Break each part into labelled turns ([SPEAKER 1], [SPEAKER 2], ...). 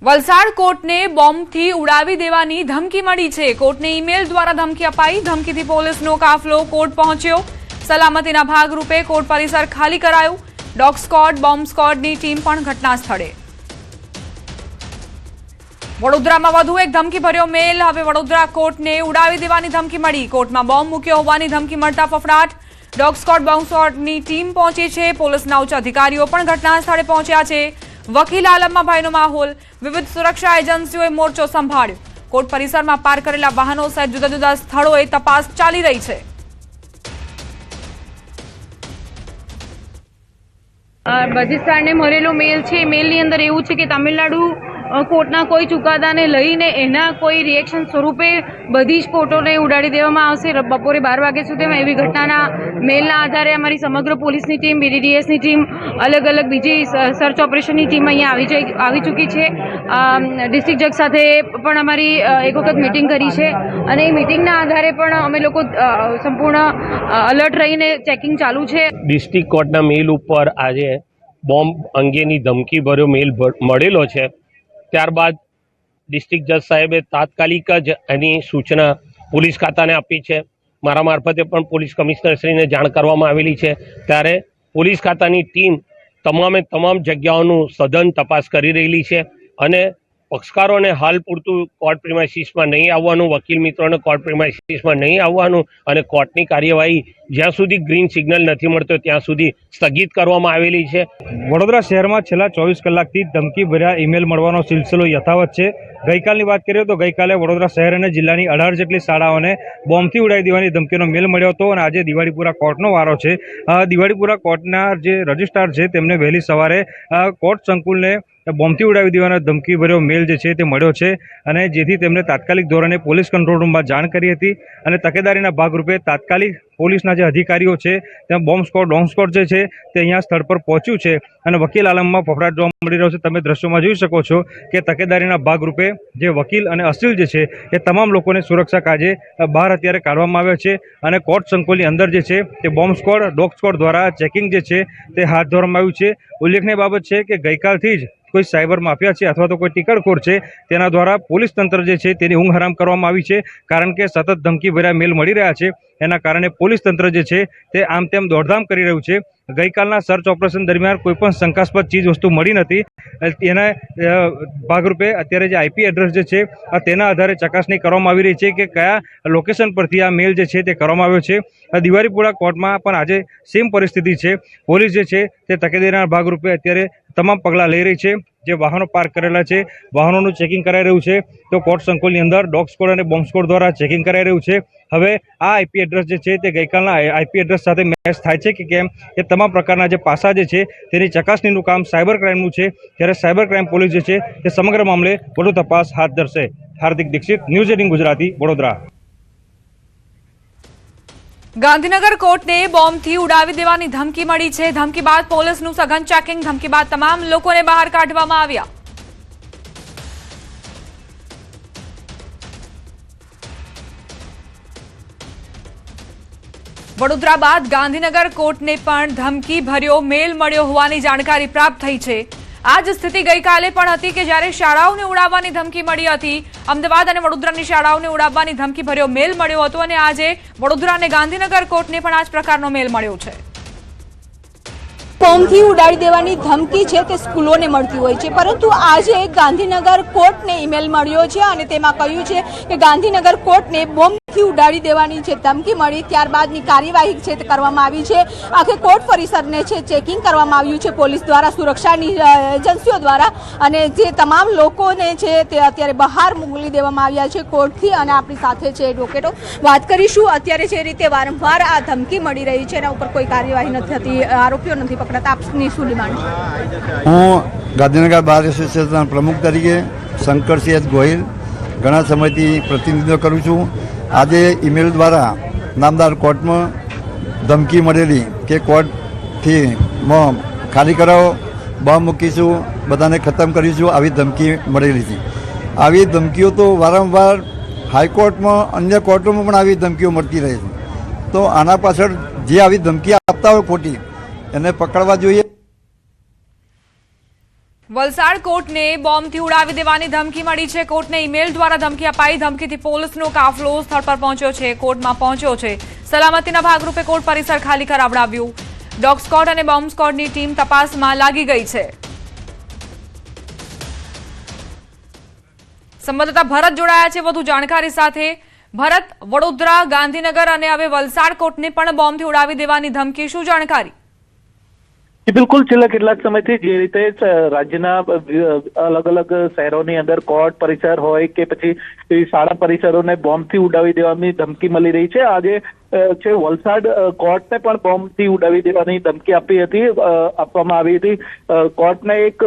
[SPEAKER 1] વલસાડ કોર્ટને બોમ્બથી ઉડાવી દેવાની ધમકી મળી છે। કોર્ટને ઈમેલ દ્વારા ધમકી અપાઈ। ધમકીથી પોલીસનો કાફલો કોર્ટ પહોંચ્યો। સલામતીના ભાગરૂપે કોર્ટ પરિસર ખાલી કરાયું। ડોગ સ્ક્વોડ, બોમ્બ સ્ક્વોડની ટીમ પણ ઘટના સ્થળે। વડોદરામાં વધુ એક ધમકીભર્યો મેલ। હવે વડોદરા કોર્ટને ઉડાવી દેવાની ધમકી મળી। કોર્ટમાં બોમ્બ મૂક્યો હોવાની ધમકી મળતા ફફડાટ। ડોગ સ્ક્વોડ, બોમ્બ સ્ક્વોડની ટીમ પહોંચી છે। પોલીસના ઉચ્ચ અધિકારીઓ પણ ઘટના સ્થળે પહોંચ્યા છે। વકીલ આલમમાં ભયનો માહોલ। વિવિધ સુરક્ષા એજન્સીઓએ મોરચો સંભાળ્યો। કોર્ટ પરિસરમાં પાર્ક કરેલા વાહનો સહિત જુદા જુદા સ્થળોએ તપાસ ચાલી રહી છે।
[SPEAKER 2] બજીસ્ટારને મળેલો મેલ છે। મેલની અંદર એવું છે કે તમિલનાડુ કોર્ટના કોઈ ચુકાદાને લઈને એના કોઈ રિએક્શન સ્વરૂપે બધી જ કોર્ટોને ઉડાડી દેવામાં આવશે। બપોરે 12 વાગ્યા સુધીમાં એવી ઘટનાના મેલના આધારે અમારી સમગ્ર પોલીસની ટીમ, BDDSની ટીમ, અલગ અલગ બીજી સર્ચ ઓપરેશનની ટીમ અહીંયા આવી ચૂકી છે। ડિસ્ટ્રિક્ટ જજ સાથે પણ અમારી એક વખત મિટિંગ કરી છે અને એ મિટિંગના આધારે પણ અમે લોકો સંપૂર્ણ અલર્ટ રહીને ચેકિંગ ચાલુ છે।
[SPEAKER 3] ડિસ્ટ્રિક્ટ કોર્ટના મેલ ઉપર આજે બોમ્બ અંગેની ધમકીભર્યો મેલ મળેલો છે। ત્યારબાદ ડિસ્ટ્રિક્ટ જજ સાહેબે તાત્કાલિક જ એની સૂચના પોલીસ ખાતાને આપી છે। મારા મારફતે પણ પોલીસ કમિશનરશ્રીને જાણ કરવામાં આવેલી છે। ત્યારે પોલીસ ખાતાની ટીમ તમામ જગ્યાઓનું સઘન તપાસ કરી રહેલી છે અને પક્ષકારોને હાલ પૂરતું કોર્ટ પ્રિમાઇસીસમાં નહીં આવવાનું, વકીલ મિત્રોને કોર્ટ પ્રિમાઇસીસમાં નહીં આવવાનું અને કોર્ટની કાર્યવાહી જ્યાં સુધી ગ્રીન સિગ્નલ નથી મળતો ત્યાં સુધી સ્થગિત કરવામાં આવેલી છે।
[SPEAKER 4] વડોદરા શહેરમાં છેલ્લા 24 કલાકથી ધમકીભર્યા ઈમેલ મળવાનો સિલસિલો યથાવત છે। ગઈકાલની વાત કરીએ તો ગઈકાલે વડોદરા શહેર અને જિલ્લાની 18 જેટલી શાળાઓને બોમ્બથી ઉડાવી દેવાની ધમકીનો મેલ મળ્યો હતો અને આજે દિવાળીપુરા કોર્ટનો વારો છે। દિવાળીપુરા કોર્ટના જે રજિસ્ટ્રાર છે તેમને વહેલી સવારે કોર્ટ સંકુલને બોમ્બથી ઉડાવી દેવાનો ધમકીભર્યો મેલ જે છે તે મળ્યો છે અને જેથી તેમને તાત્કાલિક ધોરણે પોલીસ કંટ્રોલ રૂમમાં જાણ કરી હતી અને તકેદારીના ભાગરૂપે તાત્કાલિક પોલીસના જે અધિકારીઓ છે ત્યાં બોમ્બ સ્ક્વોડ, ડોગ સ્ક્વોડ જે છે તે અહીંયા સ્થળ પર પહોંચ્યું છે અને વકીલ આલમમાં ફફડાટ જોવા મળી રહ્યો છે। તમે દ્રશ્યોમાં જોઈ શકો છો કે તકેદારીના ભાગરૂપે જે વકીલ અને અસીલ જે છે એ તમામ લોકોને સુરક્ષા કાજે બહાર અત્યારે કાઢવામાં આવ્યા છે અને કોર્ટ સંકુલની અંદર જે છે તે બોમ્બ સ્ક્વોડ, ડોગ સ્ક્વોડ દ્વારા ચેકિંગ જે છે તે હાથ ધરવામાં આવ્યું છે। ઉલ્લેખનીય બાબત છે કે ગઈકાલથી જ કોઈ સાયબર માફિયા છે અથવા તો કોઈ ટીકડખોર છે તેના દ્વારા પોલીસ તંત્ર જે છે તેની ઊંઘ હરામ કરવામાં આવી છે કારણ કે સતત ધમકીભર્યા મેલ મળી રહ્યા છે। એના કારણે પોલીસ તંત્ર જે છે તે આમ તેમ દોડધામ કરી રહ્યું છે। ગઈકાલના સર્ચ ઓપરેશન દરમિયાન કોઈપણ શંકાસ્પદ ચીજ વસ્તુ મળી નથી। તેના ભાગરૂપે અત્યારે જે IP એડ્રેસ જે છે તેના આધારે ચકાસણી કરવામાં આવી રહી છે કે કયા લોકેશન પરથી આ મેલ જે છે તે કરવામાં આવ્યો છે। દિવાળીપુરા કોર્ટમાં પણ આજે સેમ પરિસ્થિતિ છે। પોલીસ જે છે તે તકેદારીના ભાગરૂપે અત્યારે તમામ પગલાં લઈ રહી છે। જે વાહનો પાર્ક કરેલા છે વાહનોનું ચેકિંગ કરાઈ રહ્યું છે તો કોર્ટ સંકુલની અંદર ડોગ સ્ક્વોડ અને બોમ્બ સ્ક્વોડ દ્વારા ચેકિંગ કરાઈ રહ્યું છે। હવે આ IP એડ્રેસ જે છે તે ગઈકાલના IP એડ્રેસ સાથે મેચ થાય છે કે કેમ એ તમામ પ્રકારના જે પાસા જે છે તેની ચકાસણીનું કામ સાયબર ક્રાઇમનું છે। ત્યારે સાયબર ક્રાઇમ પોલીસ જે છે તે સમગ્ર મામલે વધુ તપાસ હાથ ધરશે। હાર્દિક દીક્ષિત, ન્યૂઝ 18 ગુજરાતી, વડોદરા।
[SPEAKER 1] ગાંધીનગર કોર્ટને બોમ્બથી ઉડાવી દેવાની ધમકી મળી છે। ધમકી બાદ પોલીસનું સઘન ચેકિંગ। ધમકી બાદ તમામ લોકોને બહાર કાઢવામાં આવ્યા। વડોદરા બાદ ગાંધીનગર કોર્ટને પણ ધમકી ભર્યો મેલ મળ્યો હોવાની જાણકારી પ્રાપ્ત થઈ છે। આ જ સ્થિતિ ગઈકાલે પણ હતી કે જ્યારે શાળાઓને ઉડાવવાની ધમકી મળી હતી। અમદાવાદ અને વડોદરાની શાળાઓને ઉડાવવાની ધમકી ભર્યો મેલ મળ્યો હતો અને આજે વડોદરા અને ગાંધીનગર કોર્ટને પણ આ જ પ્રકારનો મેલ મળ્યો છે।
[SPEAKER 5] બોમ્બથી ઉડાડી દેવાની ધમકી છે તે સ્કૂલોને મળતી હોય છે, પરંતુ આજે ગાંધીનગર કોર્ટને ઈમેલ મળ્યો છે અને તેમાં કહ્યું છે કે ગાંધીનગર કોર્ટને બોમ્બથી ઉડાડી દેવાની જે ધમકી મળી ત્યારબાદની કાર્યવાહી છે તે કરવામાં આવી છે। આખે કોર્ટ પરિસરને છે ચેકિંગ કરવામાં આવ્યું છે પોલીસ દ્વારા, સુરક્ષાની એજન્સીઓ દ્વારા અને જે તમામ લોકોને છે તે અત્યારે બહાર મોકલી દેવામાં આવ્યા છે કોર્ટથી। અને આપણી સાથે છે એડવોકેટો, વાત કરીશું અત્યારે જે રીતે વારંવાર આ ધમકી મળી રહી છે એના ઉપર કોઈ કાર્યવાહી નથી થતી, આરોપીઓ નથી પકડાતા, આપની શું ડિમાન્ડ છે?
[SPEAKER 6] હું ગાંધીનગર બાર એસોસિએશનના પ્રમુખ તરીકે શંકરસિંહ ગોહિલ ઘણા સમયથી પ્રતિનિધિત્વ કરું છું। આજે ઈમેલ દ્વારા નામદાર કોર્ટમાં ધમકી મળેલી કે કોર્ટથી ખાલી કરાવો, બોમ્બ મૂકીશું, બધાને ખતમ કરીશું, આવી ધમકી મળેલી હતી। આવી ધમકીઓ તો વારંવાર હાઈકોર્ટમાં, અન્ય કોર્ટોમાં પણ આવી ધમકીઓ મળતી રહે છે। તો આના પાછળ જે આવી ધમકી આપતા હોય ખોટી એને પકડવા જોઈએ।
[SPEAKER 1] વલસાડ કોર્ટને બોમ્બથી ઉડાવી દેવાની ધમકી મળી છે. કોર્ટને ઈમેલ દ્વારા ધમકી અપાઈ. ધમકીથી પોલીસનો કાફલો સ્થળ પર પહોંચ્યો છે, કોર્ટમાં પહોંચ્યો છે. સલામતીના ભાગરૂપે કોર્ટ પરિસર ખાલી કરાવડાવ્યું. ડોગ સ્ક્વોડ અને બોમ્બ સ્ક્વોડની ટીમ તપાસમાં લાગી ગઈ છે. સંવાદદાતા ભરત જોડાયા છે વધુ જાણકારી સાથે. ભરત, વડોદરા, ગાંધીનગર અને હવે વલસાડ કોર્ટને પણ બોમ્બથી ઉડાવી દેવાની ધમકી, શું જાણકારી?
[SPEAKER 7] બિલકુલ, છેલ્લા કેટલાક સમયથી જે રીતે રાજ્યના અલગ અલગ શહેરોની અંદર કોર્ટ પરિસર હોય કે પછી શાળા પરિસરોને બોમ્બથી ઉડાવી દેવાની ધમકી મળી રહી છે. આજે છે વલસાડ કોર્ટને પણ બોમ્બથી ઉડાવી દેવાની ધમકી આપવામાં આવી હતી. કોર્ટને એક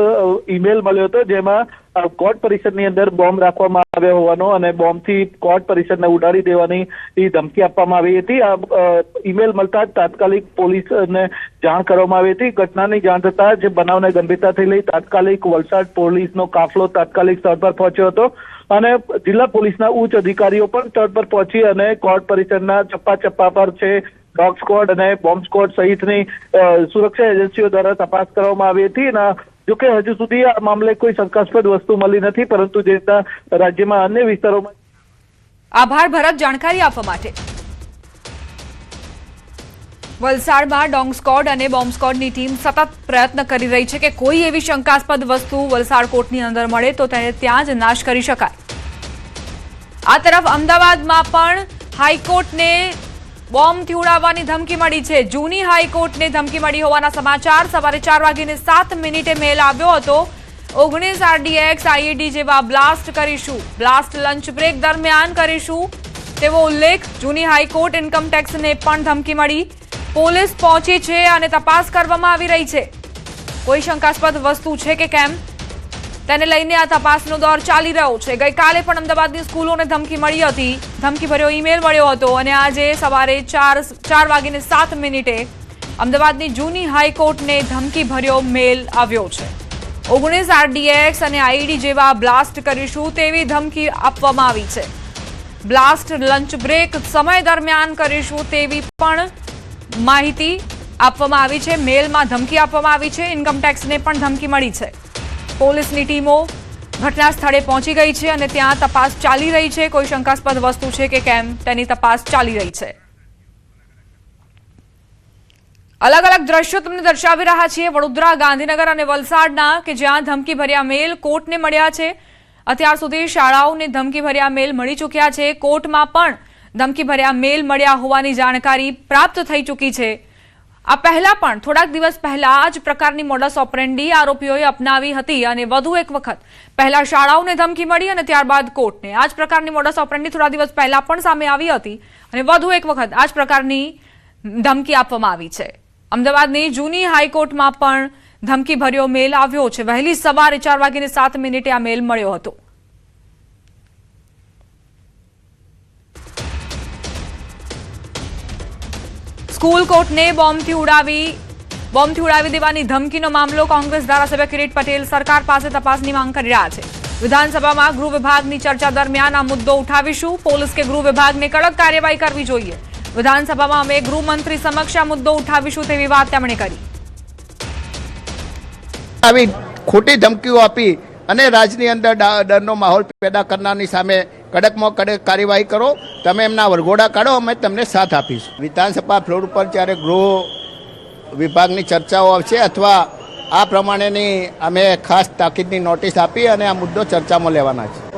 [SPEAKER 7] ઈમેલ મળ્યો હતો જેમાં કોર્ટ પરિસરની અંદર બોમ્બ રાખવામાં આવ્યો હોવાનો અને બોમ્બથી કોર્ટ પરિસરને ઉડાડી દેવાની ધમકી આપવામાં આવી હતી. આ ઈમેલ મળતા જ તાત્કાલિક પોલીસને જાણ કરવામાં આવી હતી. ઘટનાની જાણ થતાં જ બનાવને ગંભીરતાથી લઈ તાત્કાલિક વલસાડ પોલીસનો કાફલો તાત્કાલિક સ્થળ પર પહોંચ્યો હતો અને જિલ્લા પોલીસના ઉચ્ચ અધિકારીઓ પણ સ્થળ પર પહોંચી અને કોર્ટ પરિસરના ચપ્પા પર છે ડોગ સ્ક્વોડ અને બોમ્બ સ્ક્વોડ સહિતની સુરક્ષા એજન્સીઓ દ્વારા તપાસ કરવામાં આવી હતી. જોકે હજુ સુધી આ મામલે કોઈ શંકાસ્પદ વસ્તુ મળી નથી, પરંતુ જે રીતના રાજ્યમાં અન્ય વિસ્તારોમાં.
[SPEAKER 1] આભાર ભરત, જાણકારી આપવા માટે. વલસાડમાં ડોગ સ્ક્વોડ અને બોમ્બ સ્ક્વોડની ટીમ સતત પ્રયત્ન કરી રહી છે કે કોઈ એવી શંકાસ્પદ વસ્તુ વલસાડ કોર્ટની અંદર મળે તો તેને ત્યાં જ નાશ કરી શકાય. આ તરફ અમદાવાદમાં પણ હાઈકોર્ટને બોમ્બથી ઉડાવવાની ધમકી મળી છે. જૂની હાઈકોર્ટને ધમકી મળી હોવાના સમાચાર. સવારે 4:07 મેલ આવ્યો હતો. 19 RDX IED જેવા બ્લાસ્ટ કરીશું, બ્લાસ્ટ લંચ બ્રેક દરમિયાન કરીશું તેવો ઉલ્લેખ. જૂની હાઈકોર્ટ ઇન્કમટેક્સને પણ ધમકી મળી. પોલીસ પહોંચી છે અને તપાસ કરવામાં આવી રહી છે. કોઈ શંકાસ્પદ વસ્તુ છે કે કેમ તેને લઈને આ તપાસનો દોર ચાલી રહ્યો છે. ગઈકાલે પણ અમદાવાદની સ્કૂલોને ધમકી મળી હતી, ધમકીભર્યો ઈમેલ મળ્યો હતો અને આજે સવારે 4:07 અમદાવાદની જૂની હાઈકોર્ટને ધમકીભર્યો મેલ આવ્યો છે. 19 RDX અને IED જેવા બ્લાસ્ટ કરીશું તેવી ધમકી આપવામાં આવી છે. બ્લાસ્ટ લંચ બ્રેક સમય દરમિયાન કરીશું તેવી પણ માહિતી આપવામાં આવી છે. મેલમાં ધમકી આપવામાં આવી છે. ઇન્કમટેક્સને પણ ધમકી મળી છે. પોલીસની ટીમો ઘટના સ્થળે પહોંચી ગઈ છે અને ત્યાં તપાસ ચાલી રહી છે. કોઈ શંકાસ્પદ વસ્તુ છે કે કેમ તેની તપાસ ચાલી રહી છે. અલગ અલગ દ્રશ્યો તમને દર્શાવી રહ્યા છીએ વડોદરા, ગાંધીનગર અને વલસાડના, કે જ્યાં ધમકીભર્યા મેલ કોર્ટને મળ્યા છે. અત્યાર સુધી શાળાઓને ધમકીભર્યા મેલ મળી ચૂક્યા છે. કોર્ટમાં પણ ધમકીભર્યા મેલ મળ્યા હોવાની જાણકારી પ્રાપ્ત થઈ ચૂકી છે. આ પહેલા પણ થોડાક દિવસ પહેલા આ જ પ્રકારની મોડસ ઓપરેન્ડી આરોપીઓએ અપનાવી હતી અને વધુ એક વખત પહેલા શાળાઓને ધમકી મળી અને ત્યારબાદ કોર્ટને. આ જ પ્રકારની મોડસ ઓપરેન્ડી થોડા દિવસ પહેલા પણ સામે આવી હતી અને વધુ એક વખત આ જ પ્રકારની ધમકી આપવામાં આવી છે. અમદાવાદની જૂની હાઈકોર્ટમાં પણ ધમકીભર્યો મેલ આવ્યો છે. વહેલી સવારે 4:07 આ મેલ મળ્યો હતો. સ્કૂલ કોર્ટને બોમ્બથી ઉડાવી દેવાની ધમકીનો મામલો. કોંગ્રેસ ધારાસભ્ય કિરીટ પટેલ સરકાર પાસે તપાસની માંગ કરી રહ્યા છે. વિધાનસભામાં ગૃહ વિભાગની ચર્ચા દરમિયાન આ મુદ્દો ઉઠાવીશું. પોલીસ કે ગૃહ વિભાગને કડક કાર્યવાહી કરવી જોઈએ. વિધાનસભામાં અમે ગૃહમંત્રી સમક્ષ આ મુદ્દો ઉઠાવીશું તેવી વાત તેમણે કરી.
[SPEAKER 8] આવી ખોટી ધમકીઓ આપી અને રાજની અંદર ડરનો માહોલ પેદા કરનારની સામે કડકમાં કડક કાર્યવાહી કરો. તમે એમના વરઘોડા કાઢો, અમે તમને સાથ આપીશું. વિધાનસભા ફ્લોર ઉપર જ્યારે ગૃહ વિભાગની ચર્ચાઓ આવશે અથવા આ પ્રમાણેની અમે ખાસ તાકીદની નોટિસ આપી અને આ મુદ્દો ચર્ચામાં લેવાના છે.